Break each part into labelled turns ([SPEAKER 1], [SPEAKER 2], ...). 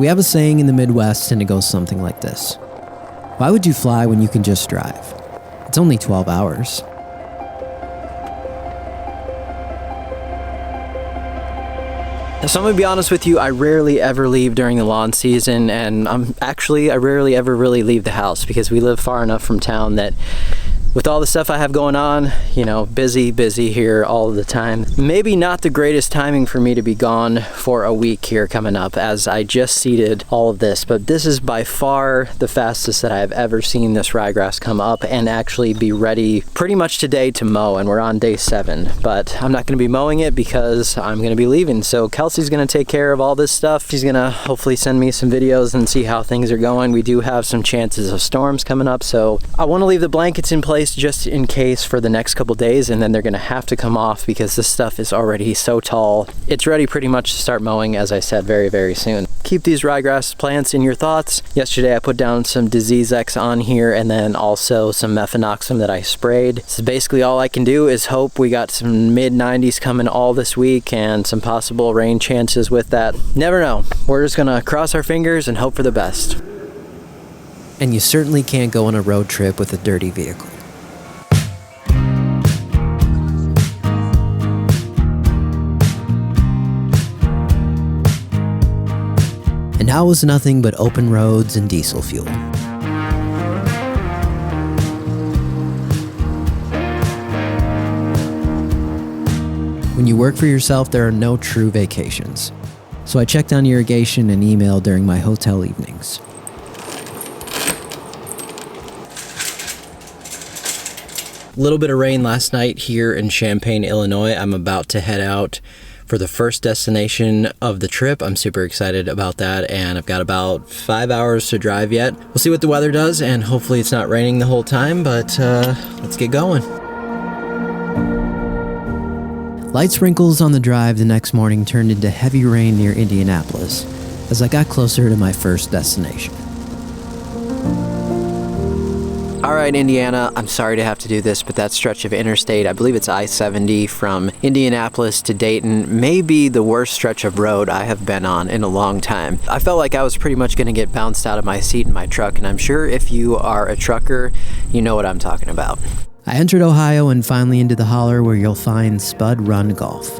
[SPEAKER 1] We have a saying in the Midwest, and it goes something like this. Why would you fly when you can just drive? It's only 12 hours.
[SPEAKER 2] So I'm going to be honest with you, I rarely ever leave during the lawn season, and I rarely ever really leave the house because we live far enough from town that with all the stuff I have going on, you know, busy here all the time. Maybe not the greatest timing for me to be gone for a week here coming up as I just seeded all of this, but this is by far the fastest that I've ever seen this ryegrass come up and actually be ready pretty much today to mow, and we're on day 7, but I'm not gonna be mowing it because I'm gonna be leaving. So Kelsey's gonna take care of all this stuff. She's gonna hopefully send me some videos and see how things are going. We do have some chances of storms coming up, so I wanna leave the blankets in place just in case for the next couple days, and then they're gonna have to come off because this stuff is already so tall. It's ready pretty much to start mowing, as I said, very soon. Keep these ryegrass plants in your thoughts. Yesterday I put down some Disease X on here and then also some mefenoxam that I sprayed. So basically all I can do is hope we got some mid-90s coming all this week and some possible rain chances with that. Never know. We're just gonna cross our fingers and hope for the best.
[SPEAKER 1] And you certainly can't go on a road trip with a dirty vehicle. And now it was nothing but open roads and diesel fuel. When you work for yourself, there are no true vacations. So I checked on irrigation and email during my hotel evenings. A little bit of rain last night here in Champaign, Illinois. I'm about to head out for the first destination of the trip. I'm super excited about that, and I've got about 5 hours to drive yet. We'll see what the weather does, and hopefully it's not raining the whole time, but let's get going. Light sprinkles on the drive the next morning turned into heavy rain near Indianapolis as I got closer to my first destination.
[SPEAKER 2] All right, Indiana, I'm sorry to have to do this, but that stretch of interstate, I believe it's I-70 from Indianapolis to Dayton, may be the worst stretch of road I have been on in a long time. I felt like I was pretty much gonna get bounced out of my seat in my truck, and I'm sure if you are a trucker, you know what I'm talking about.
[SPEAKER 1] I entered Ohio and finally into the holler where you'll find Spud Run Golf.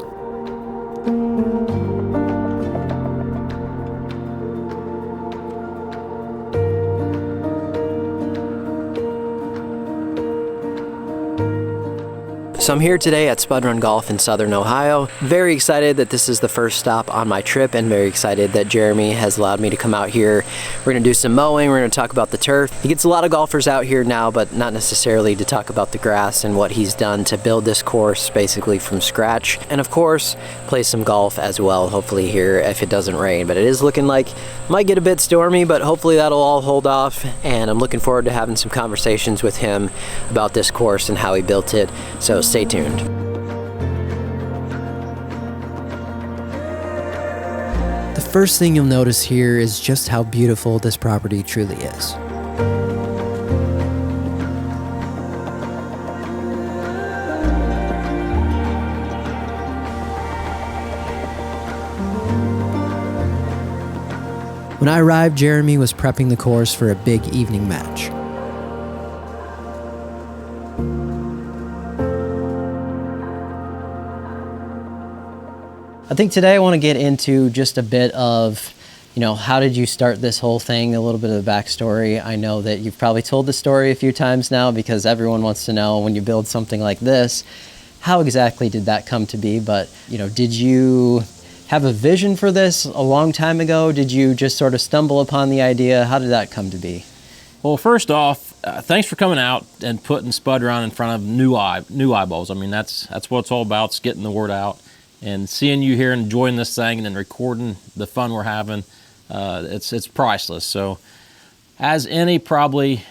[SPEAKER 2] So I'm here today at Spud Run Golf in Southern Ohio. Very excited that this is the first stop on my trip, and very excited that Jeremy has allowed me to come out here. We're gonna do some mowing, we're gonna talk about the turf. He gets a lot of golfers out here now, but not necessarily to talk about the grass and what he's done to build this course basically from scratch. And of course, play some golf as well, hopefully here if it doesn't rain. But it is looking like it might get a bit stormy, but hopefully that'll all hold off. And I'm looking forward to having some conversations with him about this course and how he built it. So stay tuned.
[SPEAKER 1] The first thing you'll notice here is just how beautiful this property truly is. When I arrived, Jeremy was prepping the course for a big evening match. I think today I want to get into just a bit of, how did you start this whole thing, a little bit of the backstory. I know that you've probably told the story a few times now because everyone wants to know when you build something like this, how exactly did that come to be? But, did you have a vision for this a long time ago? Did you just sort of stumble upon the idea? How did that come to be?
[SPEAKER 3] Well, first off, thanks for coming out and putting Spud Run in front of new eyeballs. I mean, that's what it's all about. It's getting the word out. And seeing you here and enjoying this thing and then recording the fun we're having, it's priceless. So as any probably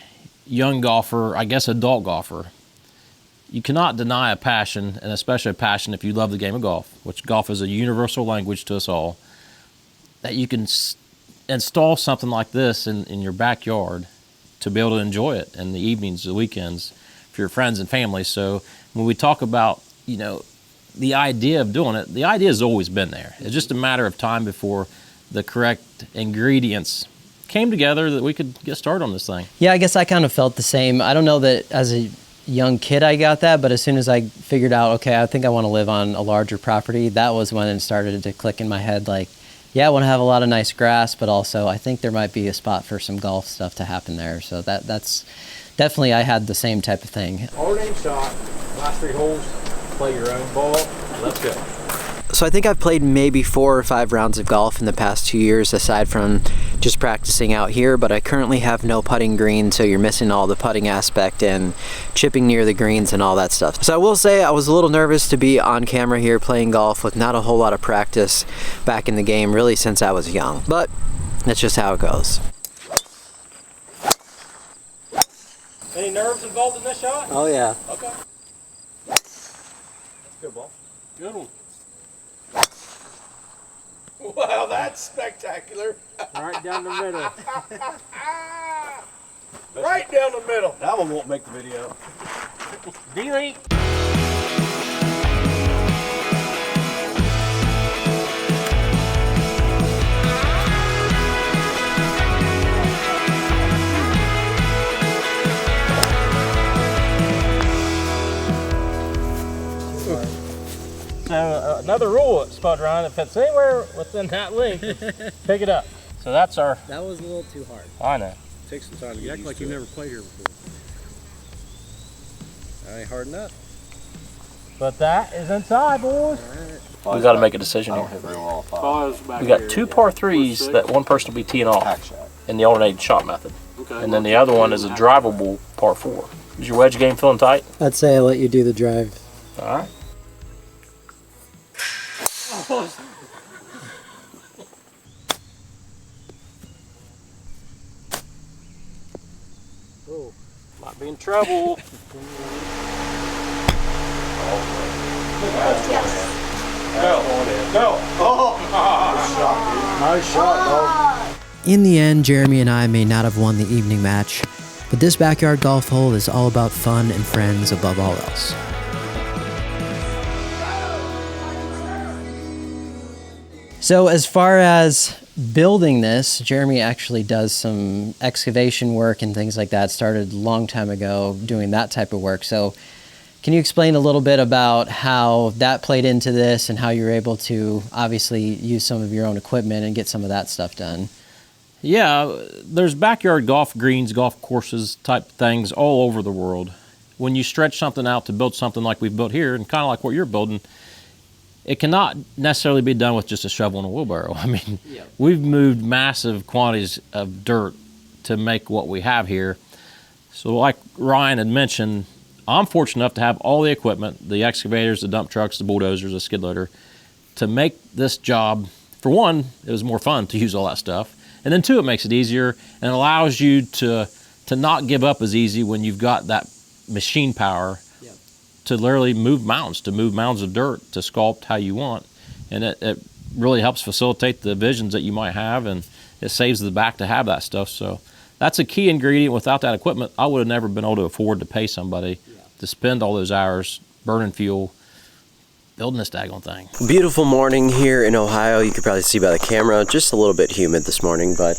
[SPEAKER 3] young golfer, I guess adult golfer, you cannot deny a passion, and especially a passion if you love the game of golf, which golf is a universal language to us all, that you can install something like this in your backyard to be able to enjoy it in the evenings, the weekends, for your friends and family. So when we talk about, the idea of doing it, the idea has always been there. It's just a matter of time before the correct ingredients came together that we could get started on this thing.
[SPEAKER 1] Yeah, I guess I kind of felt the same. I don't know that as a young kid I got that, but as soon as I figured out, okay, I think I want to live on a larger property, that was when it started to click in my head, like, yeah, I want to have a lot of nice grass, but also I think there might be a spot for some golf stuff to happen there. So that's definitely, I had the same type of thing.
[SPEAKER 3] Ordained shot, last 3 holes, play your own ball, let's go.
[SPEAKER 2] So I think I've played maybe 4 or 5 rounds of golf in the past 2 years, aside from just practicing out here, but I currently have no putting green, so you're missing all the putting aspect and chipping near the greens and all that stuff. So I will say I was a little nervous to be on camera here playing golf with not a whole lot of practice back in the game, really since I was young, but that's just how it goes.
[SPEAKER 3] Any nerves involved in this shot?
[SPEAKER 2] Oh yeah.
[SPEAKER 3] Okay. That's a good ball. Good one.
[SPEAKER 4] Wow, that's spectacular.
[SPEAKER 3] Right down the middle.
[SPEAKER 4] Right down the middle. That one won't make the video.
[SPEAKER 3] Delete. So another rule at Spud Run, if it's anywhere within that length, pick it up. So that's our...
[SPEAKER 1] That was a little too hard.
[SPEAKER 3] I know.
[SPEAKER 4] Take some time to get used to it. You act like you've never played here before. That ain't hard enough.
[SPEAKER 3] But that is inside, boys.
[SPEAKER 4] Right.
[SPEAKER 3] We got to make a decision here. We got 2 par 3s that one person will be teeing off in the alternating shot method. Okay. And then the other one is a drivable par 4. Is your wedge game feeling tight?
[SPEAKER 1] I'd say I let you do the drive.
[SPEAKER 3] All right. Oh, might be in trouble.
[SPEAKER 4] Go. Oh, nice shot.
[SPEAKER 1] In the end, Jeremy and I may not have won the evening match, but this backyard golf hole is all about fun and friends above all else. So as far as building this, Jeremy actually does some excavation work and things like that. Started a long time ago doing that type of work. So can you explain a little bit about how that played into this and how you were able to obviously use some of your own equipment and get some of that stuff done?
[SPEAKER 3] Yeah, there's backyard golf greens, golf courses type things all over the world. When you stretch something out to build something like we've built here, and kind of like what you're building, it cannot necessarily be done with just a shovel and a wheelbarrow. I mean, We've moved massive quantities of dirt to make what we have here. So like Ryan had mentioned, I'm fortunate enough to have all the equipment, the excavators, the dump trucks, the bulldozers, the skid loader, to make this job, for one, it was more fun to use all that stuff. And then 2, it makes it easier and allows you to not give up as easy when you've got that machine power to literally move mounds of dirt to sculpt how you want. And it really helps facilitate the visions that you might have, and it saves the back to have that stuff. So that's a key ingredient. Without that equipment, I would have never been able to afford to pay somebody to spend all those hours burning fuel, building this daggone thing.
[SPEAKER 2] Beautiful morning here in Ohio. You could probably see by the camera, just a little bit humid this morning, but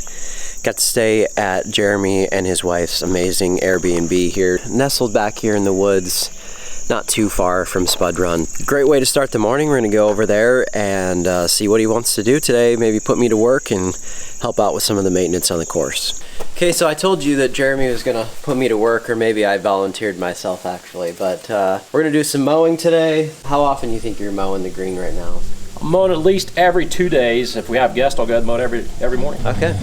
[SPEAKER 2] got to stay at Jeremy and his wife's amazing Airbnb here, nestled back here in the woods, not too far from Spud Run. Great way to start the morning. We're gonna go over there and see what he wants to do today, maybe put me to work and help out with some of the maintenance on the course. Okay, so I told you that Jeremy was gonna put me to work, or maybe I volunteered myself actually, but we're gonna do some mowing today. How often do you think you're mowing the green right now?
[SPEAKER 3] I'm mowing at least every 2 days. If we have guests, I'll go ahead and mow it every morning.
[SPEAKER 2] Okay.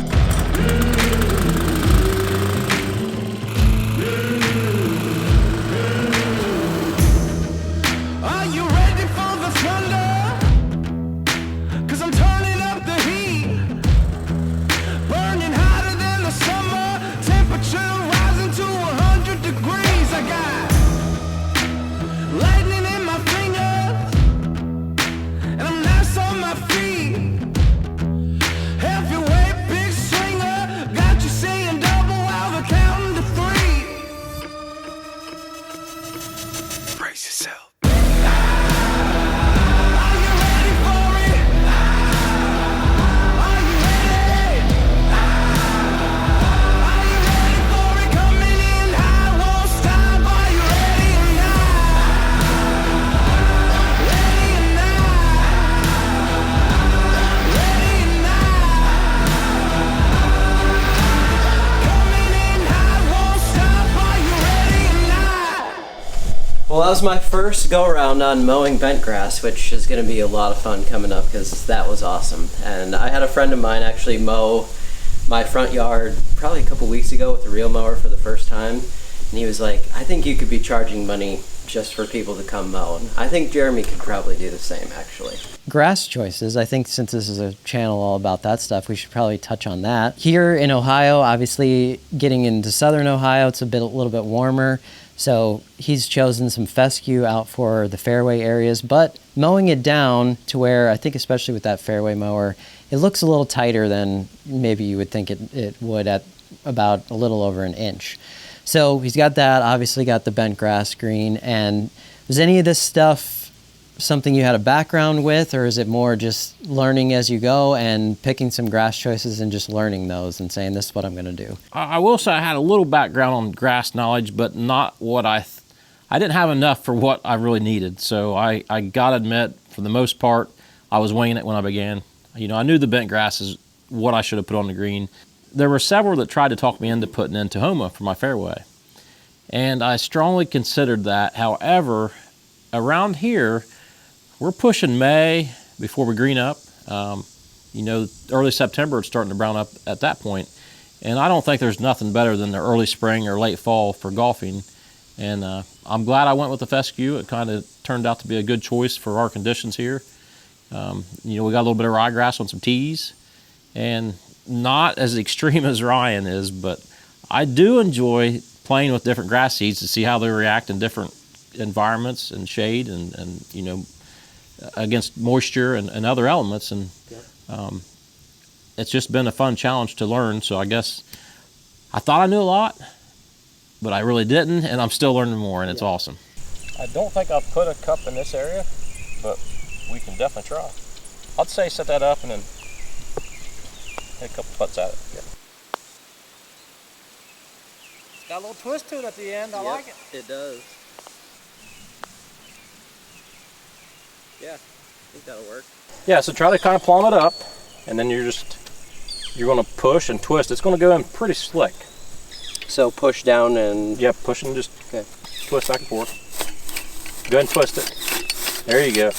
[SPEAKER 2] that was my first go around on mowing bent grass, which is going to be a lot of fun coming up because that was awesome. And I had a friend of mine actually mow my front yard probably a couple weeks ago with a reel mower for the first time. And he was like, I think you could be charging money just for people to come mow. And I think Jeremy could probably do the same, actually.
[SPEAKER 1] Grass choices. I think since this is a channel all about that stuff, we should probably touch on that. Here in Ohio, obviously getting into southern Ohio, it's a little bit warmer. So he's chosen some fescue out for the fairway areas, but mowing it down to where I think especially with that fairway mower, it looks a little tighter than maybe you would think it would at about a little over an inch. So he's got that, obviously got the bent grass green. And was any of this stuff something you had a background with, or is it more just learning as you go and picking some grass choices and just learning those and saying, this is what I'm gonna do?
[SPEAKER 3] I will say I had a little background on grass knowledge, but not what I didn't have enough for what I really needed. So I gotta admit, for the most part, I was winging it when I began. You know, I knew the bent grass is what I should have put on the green. There were several that tried to talk me into putting in Tahoma for my fairway. And I strongly considered that. However, around here, we're pushing May before we green up. You know, early September, it's starting to brown up at that point. And I don't think there's nothing better than the early spring or late fall for golfing. And I'm glad I went with the fescue. It kind of turned out to be a good choice for our conditions here. You know, we got a little bit of ryegrass on some tees, and not as extreme as Ryan is, but I do enjoy playing with different grass seeds to see how they react in different environments and shade and you know, against moisture and other elements. And it's just been a fun challenge to learn. So I guess I thought I knew a lot, but I really didn't, and I'm still learning more, and it's awesome. I don't think I've put a cup in this area, but we can definitely try. I'd say set that up and then hit a couple putts at it. Yeah.
[SPEAKER 4] Got a little twist to it at the end. I like it.
[SPEAKER 2] It does. Yeah, I think that'll work.
[SPEAKER 3] Yeah, so try to kind of plumb it up, and then you're going to push and twist. It's going to go in pretty slick.
[SPEAKER 2] So push down and...
[SPEAKER 3] Yep, push and just twist back and forth. Go ahead and twist it. There you go.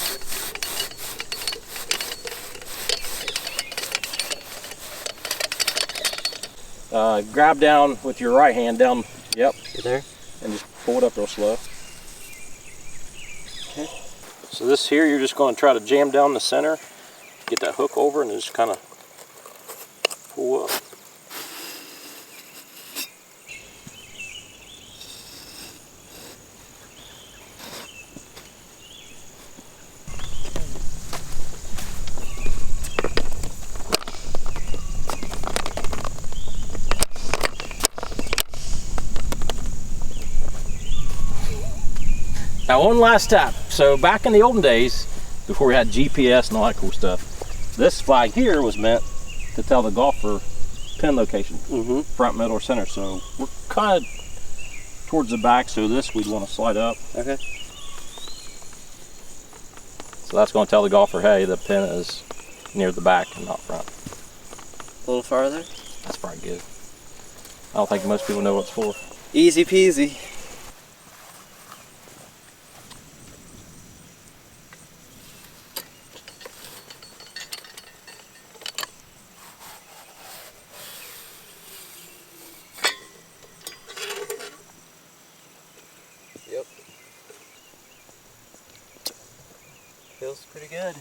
[SPEAKER 3] Grab down with your right hand down. Yep.
[SPEAKER 2] You there?
[SPEAKER 3] And just pull it up real slow. Okay. So this here, you're just going to try to jam down the center, get that hook over, and just kind of pull up. Now one last tap. So back in the olden days, before we had GPS and all that cool stuff, this flag here was meant to tell the golfer pin location, front, middle, or center. So we're kind of towards the back, so this we'd want to slide up.
[SPEAKER 2] Okay.
[SPEAKER 3] So that's going to tell the golfer, hey, the pin is near the back and not front.
[SPEAKER 2] A little farther?
[SPEAKER 3] That's probably good. I don't think most people know what it's for.
[SPEAKER 2] Easy peasy. Yep. Feels pretty good.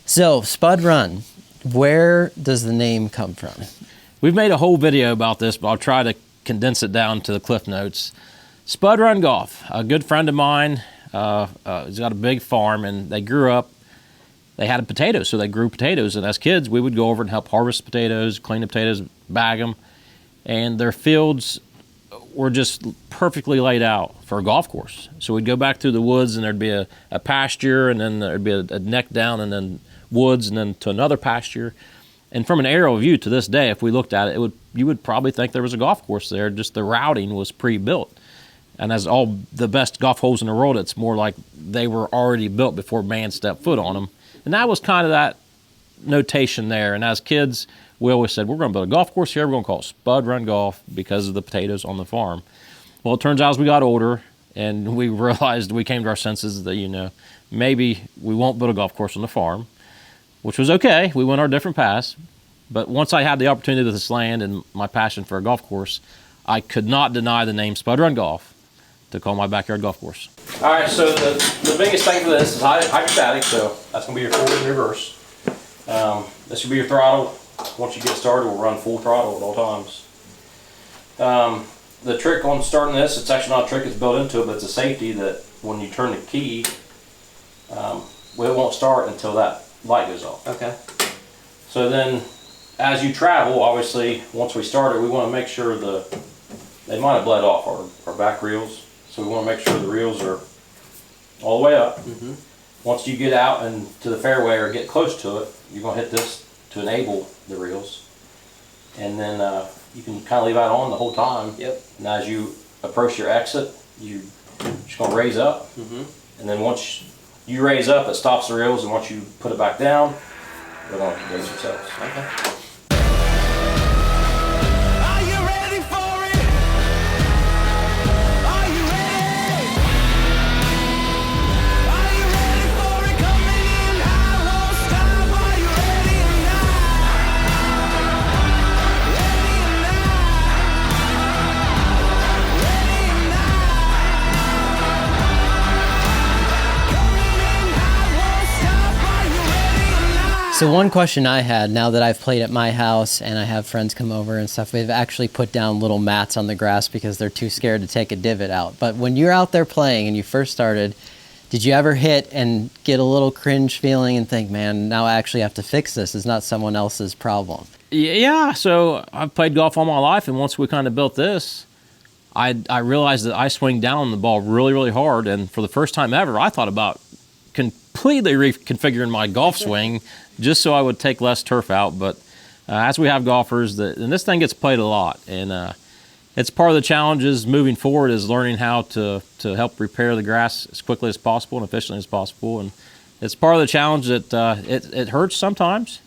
[SPEAKER 1] So, Spud Run, where does the name come from?
[SPEAKER 3] We've made a whole video about this, but I'll try to condense it down to the Cliff Notes. Spud Run Golf, a good friend of mine, he's got a big farm, and they grew up, they had potatoes, so they grew potatoes, and as kids, we would go over and help harvest potatoes, clean the potatoes, bag them, and their fields were just perfectly laid out for a golf course. So we'd go back through the woods, and there'd be a pasture, and then there'd be a neck down, and then woods, and then to another pasture. And from an aerial view to this day, if we looked at it, you would probably think there was a golf course there, just the routing was pre-built. And as all the best golf holes in the world, it's more like they were already built before man stepped foot on them. And that was kind of that notation there. And as kids, we always said, we're going to build a golf course here, we're going to call it Spud Run Golf because of the potatoes on the farm. Well, it turns out as we got older and we realized, we came to our senses that, you know, maybe we won't build a golf course on the farm, which was okay. We went our different paths. But once I had the opportunity with this land and my passion for a golf course, I could not deny the name Spud Run Golf to call my backyard golf course. All right, so the biggest thing for this is hydrostatic, so that's going to be your forward and reverse. This should be your throttle. Once you get started, we'll run full throttle at all times. The trick on starting this, it's actually not a trick, it's built into it, but it's a safety that when you turn the key, well, it won't start until that light goes off.
[SPEAKER 2] Okay.
[SPEAKER 3] So then, as you travel, obviously, once we started, we want to make sure they might have bled off our back reels, so we want to make sure the reels are all the way up.
[SPEAKER 2] Mm-hmm.
[SPEAKER 3] Once you get out and to the fairway or get close to it, you're going to hit this to enable the reels. And then you can kind of leave that on the whole time.
[SPEAKER 2] Yep.
[SPEAKER 3] And as you approach your exit, you're just going to raise up.
[SPEAKER 2] Mm-hmm.
[SPEAKER 3] And then once you raise up, it stops the reels, and once you put it back down, they're going to raise themselves.
[SPEAKER 2] Okay.
[SPEAKER 1] So one question I had, now that I've played at my house and I have friends come over and stuff, we've actually put down little mats on the grass because they're too scared to take a divot out. But when you're out there playing and you first started, did you ever hit and get a little cringe feeling and think, man, now I actually have to fix this? It's not someone else's problem.
[SPEAKER 3] Yeah, so I've played golf all my life, and once we kind of built this, I realized that I swing down the ball really, really hard, and for the first time ever, I thought about completely reconfiguring my golf swing just so I would take less turf out. But as we have golfers, and this thing gets played a lot, and it's part of the challenges moving forward is learning how to help repair the grass as quickly as possible and efficiently as possible. And it's part of the challenge that it hurts sometimes,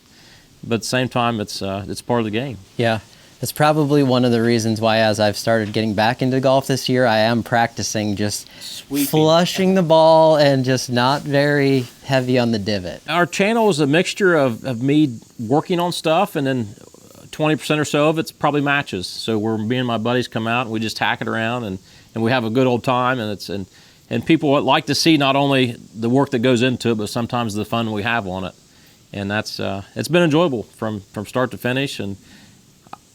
[SPEAKER 3] but at the same time, it's part of the game.
[SPEAKER 1] Yeah. That's probably one of the reasons why, as I've started getting back into golf this year, I am practicing just flushing the ball and just not very heavy on the divot.
[SPEAKER 3] Our channel is a mixture of me working on stuff, and then 20% or so of it's probably matches. So me and my buddies come out and we just hack it around, and we have a good old time, and people like to see not only the work that goes into it, but sometimes the fun we have on it. And that's it's been enjoyable from start to finish. And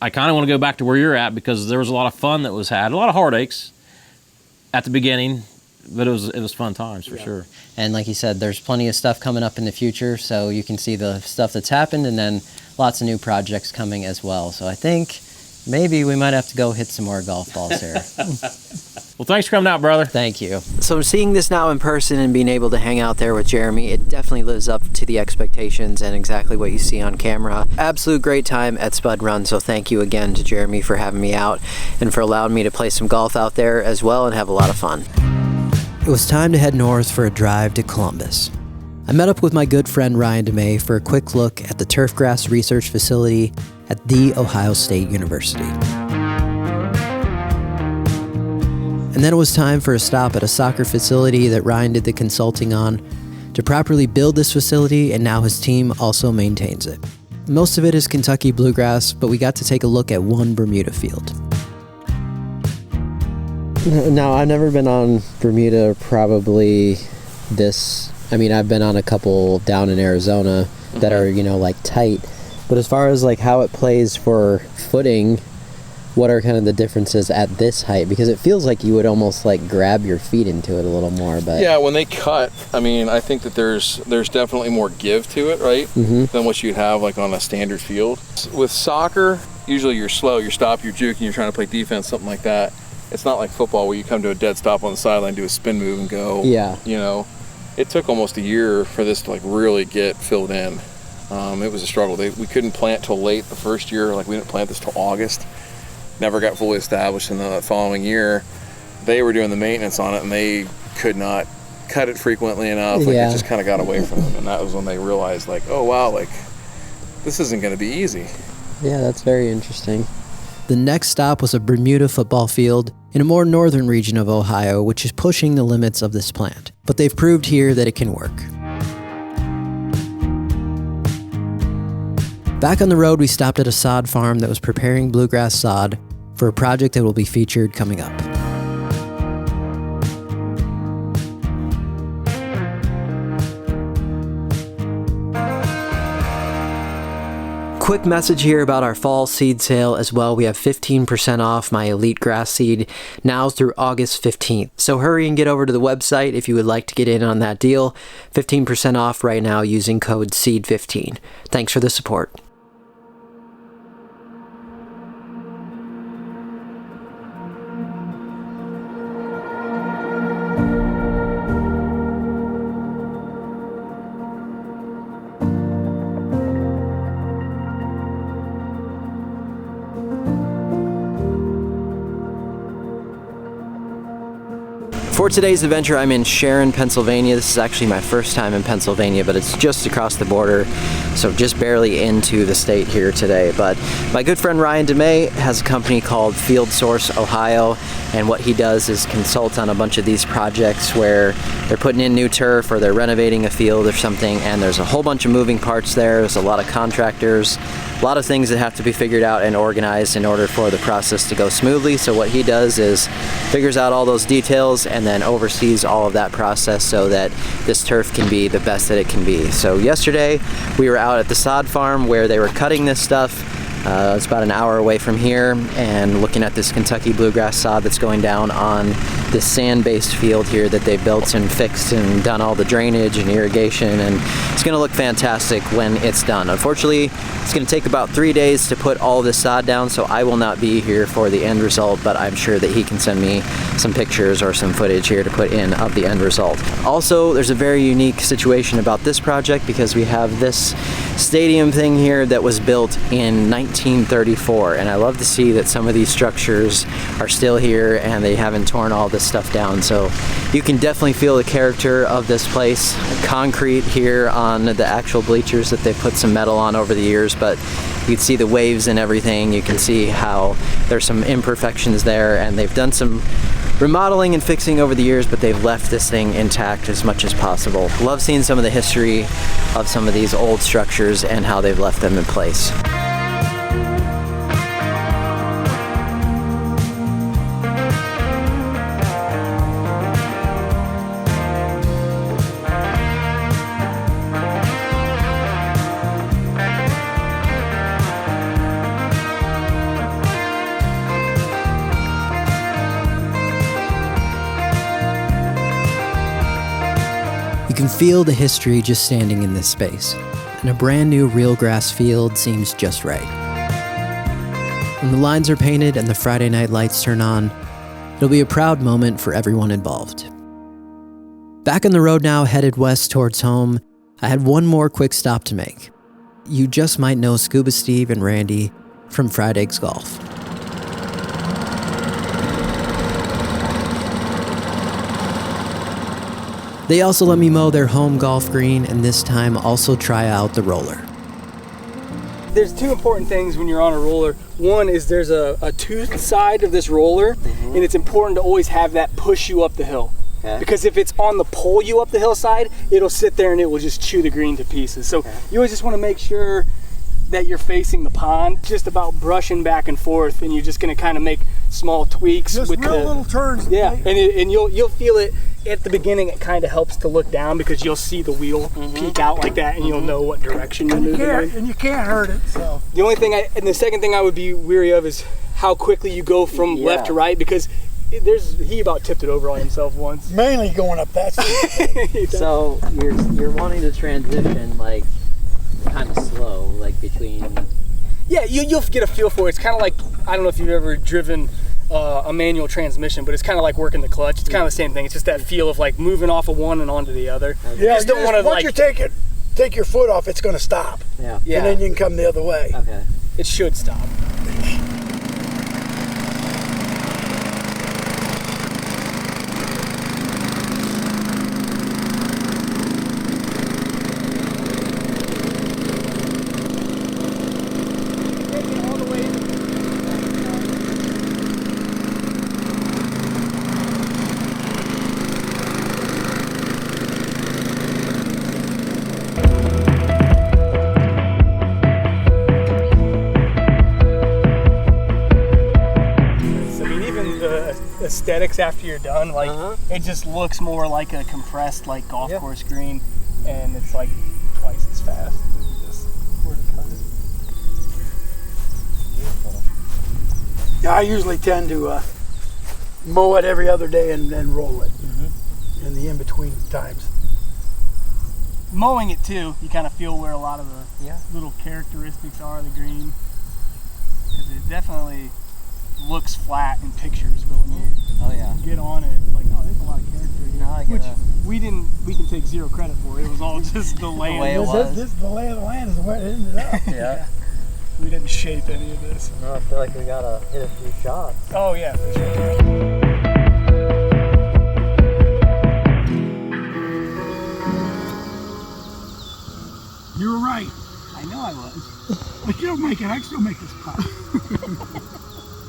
[SPEAKER 3] I kind of want to go back to where you're at, because there was a lot of fun that was had, a lot of heartaches at the beginning, but it was fun times for sure.
[SPEAKER 1] And like you said, there's plenty of stuff coming up in the future, so you can see the stuff that's happened, and then lots of new projects coming as well. So I think maybe we might have to go hit some more golf balls here.
[SPEAKER 3] Well, thanks for coming out, brother.
[SPEAKER 1] Thank you.
[SPEAKER 2] So seeing this now in person and being able to hang out there with Jeremy, it definitely lives up to the expectations and exactly what you see on camera. Absolute great time at Spud Run, so thank you again to Jeremy for having me out and for allowing me to play some golf out there as well and have a lot of fun. It was time to head north for a drive to Columbus. I met up with my good friend Ryan DeMay for a quick look at the Turfgrass research facility at The Ohio State University. And then it was time for a stop at a soccer facility that Ryan did the consulting on to properly build this facility, and now his team also maintains it. Most of it is Kentucky bluegrass, but we got to take a look at one Bermuda field. Now, I've never been on Bermuda probably this. I mean, I've been on a couple down in Arizona that are, like tight. But as far as like how it plays for footing, what are kind of the differences at this height? Because it feels like you would almost like grab your feet into it a little more. But
[SPEAKER 5] yeah, when they cut, I mean, I think that there's definitely more give to it, right? Than what you'd have like on a standard field. With soccer, usually you're slow, you stop, you're juking, you're trying to play defense, something like that. It's not like football where you come to a dead stop on the sideline, do a spin move and go.
[SPEAKER 1] Yeah.
[SPEAKER 5] It took almost a year for this to like really get filled in. It was a struggle. We couldn't plant till late the first year. Like we didn't plant this till August. Never got fully established. And then the following year, they were doing the maintenance on it, and they could not cut it frequently enough. Like it just kind of got away from them. And that was when they realized, like, oh wow, like this isn't going to be easy.
[SPEAKER 1] Yeah, that's very interesting.
[SPEAKER 2] The next stop was a Bermuda football field in a more northern region of Ohio, which is pushing the limits of this plant. But they've proved here that it can work. Back on the road, we stopped at a sod farm that was preparing bluegrass sod for a project that will be featured coming up. Quick message here about our fall seed sale as well. We have 15% off my elite grass seed now through August 15th. So hurry and get over to the website if you would like to get in on that deal. 15% off right now using code SEED15. Thanks for the support. For today's adventure, I'm in Sharon, Pennsylvania. This is actually my first time in Pennsylvania, but it's just across the border, so just barely into the state here today. But my good friend Ryan DeMay has a company called Field Source Ohio, and what he does is consult on a bunch of these projects where they're putting in new turf or they're renovating a field or something, and there's a whole bunch of moving parts there. There's a lot of contractors, a lot of things that have to be figured out and organized in order for the process to go smoothly. So what he does is figures out all those details and then oversees all of that process so that this turf can be the best that it can be. So yesterday we were out at the sod farm where they were cutting this stuff. It's about an hour away from here, and looking at this Kentucky bluegrass sod that's going down on this sand-based field here that they built and fixed and done all the drainage and irrigation, and it's going to look fantastic when it's done. Unfortunately, it's going to take about 3 days to put all this sod down, so I will not be here for the end result, but I'm sure that he can send me some pictures or some footage here to put in of the end result. Also, there's a very unique situation about this project because we have this stadium thing here that was built in 1934, and I love to see that some of these structures are still here and they haven't torn all this stuff down. So you can definitely feel the character of this place. Concrete here on the actual bleachers that they put some metal on over the years, but you can see the waves and everything. You can see how there's some imperfections there, and they've done some remodeling and fixing over the years, but they've left this thing intact as much as possible. Love seeing some of the history of some of these old structures and how they've left them in place. You can feel the history just standing in this space, and a brand new real grass field seems just right. When the lines are painted and the Friday night lights turn on, it'll be a proud moment for everyone involved. Back on the road now, headed west towards home, I had one more quick stop to make. You just might know Scuba Steve and Randy from Fried Eggs Golf. They also let me mow their home golf green, and this time also try out the roller.
[SPEAKER 4] There's two important things when you're on a roller. One is there's a toothed side of this roller, and it's important to always have that push you up the hill. Okay. Because if it's on the pull you up the hillside, it'll sit there and it will just chew the green to pieces. So you always just want to make sure that you're facing the pond, just about brushing back and forth, and you're just going to kind of make small tweaks
[SPEAKER 6] just
[SPEAKER 4] with
[SPEAKER 6] real little turns.
[SPEAKER 4] Yeah, and you'll feel it at the beginning. It kind of helps to look down because you'll see the wheel peek out like that, and you'll know what direction you're moving in.
[SPEAKER 6] And you can't hurt it. So
[SPEAKER 4] the only thing and the second thing I would be weary of is how quickly you go from left to right, because he about tipped it over on himself once.
[SPEAKER 6] Mainly going up that street.
[SPEAKER 2] So you're wanting to transition like kind of slow, like between.
[SPEAKER 4] Yeah, you'll get a feel for it. It's kind of like, I don't know if you've ever driven a manual transmission, but it's kind of like working the clutch. It's kind of the same thing. It's just that feel of like moving off of one and onto the other.
[SPEAKER 6] Okay. Yeah, once you take your foot off, it's going to stop.
[SPEAKER 2] Yeah.
[SPEAKER 6] And then you can come the other way.
[SPEAKER 2] Okay.
[SPEAKER 4] It should stop. aesthetics after you're done. Like it just looks more like a compressed like golf course green, and it's like twice as fast as this were to cut it.
[SPEAKER 3] Beautiful.
[SPEAKER 6] Yeah, I usually tend to mow it every other day and then roll it in the in-between times.
[SPEAKER 4] Mowing it too, you kind of feel where a lot of the little characteristics are of the green, because it definitely looks flat in pictures, but when you get on it, it's like, oh, there's a lot of character here. Which we can take zero credit for. It was all just the land.
[SPEAKER 2] way it was.
[SPEAKER 6] This the lay of the land is where it ended up.
[SPEAKER 2] Yeah.
[SPEAKER 4] We didn't shape any of this.
[SPEAKER 2] No, I feel like we gotta hit a few shots.
[SPEAKER 4] Oh yeah, for sure.
[SPEAKER 6] You were right.
[SPEAKER 4] I know I was.
[SPEAKER 6] I still make this putt.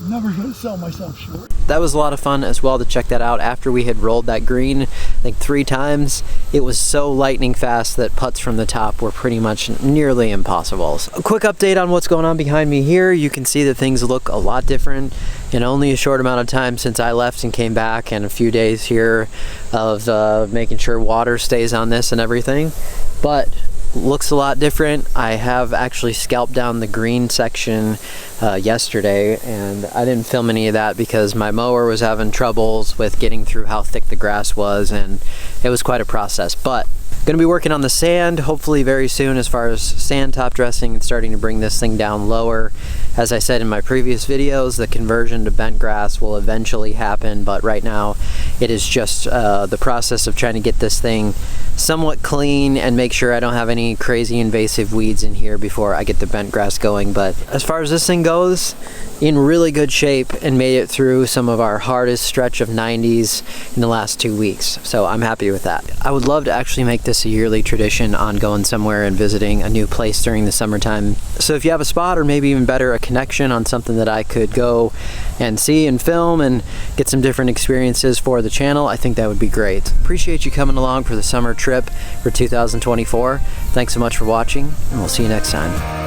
[SPEAKER 6] Never gonna sell myself short.
[SPEAKER 2] That was a lot of fun as well to check that out. After we had rolled that green, I think 3 times, it was so lightning fast that putts from the top were pretty much nearly impossible. So a quick update on what's going on behind me here. You can see that things look a lot different in only a short amount of time since I left and came back, and a few days here of making sure water stays on this and everything. But looks a lot different. I have actually scalped down the green section yesterday, and I didn't film any of that because my mower was having troubles with getting through how thick the grass was, and it was quite a process. But gonna be working on the sand hopefully very soon as far as sand top dressing and starting to bring this thing down lower. As I said in my previous videos, the conversion to bent grass will eventually happen, but right now it is just the process of trying to get this thing somewhat clean and make sure I don't have any crazy invasive weeds in here before I get the bent grass going. But as far as this thing goes, in really good shape and made it through some of our hardest stretch of 90s in the last 2 weeks. So I'm happy with that. I would love to actually make this a yearly tradition on going somewhere and visiting a new place during the summertime. So if you have a spot, or maybe even better, a connection on something that I could go and see and film and get some different experiences for the channel, I think that would be great. Appreciate you coming along for the summer trip for 2024. Thanks so much for watching, and we'll see you next time.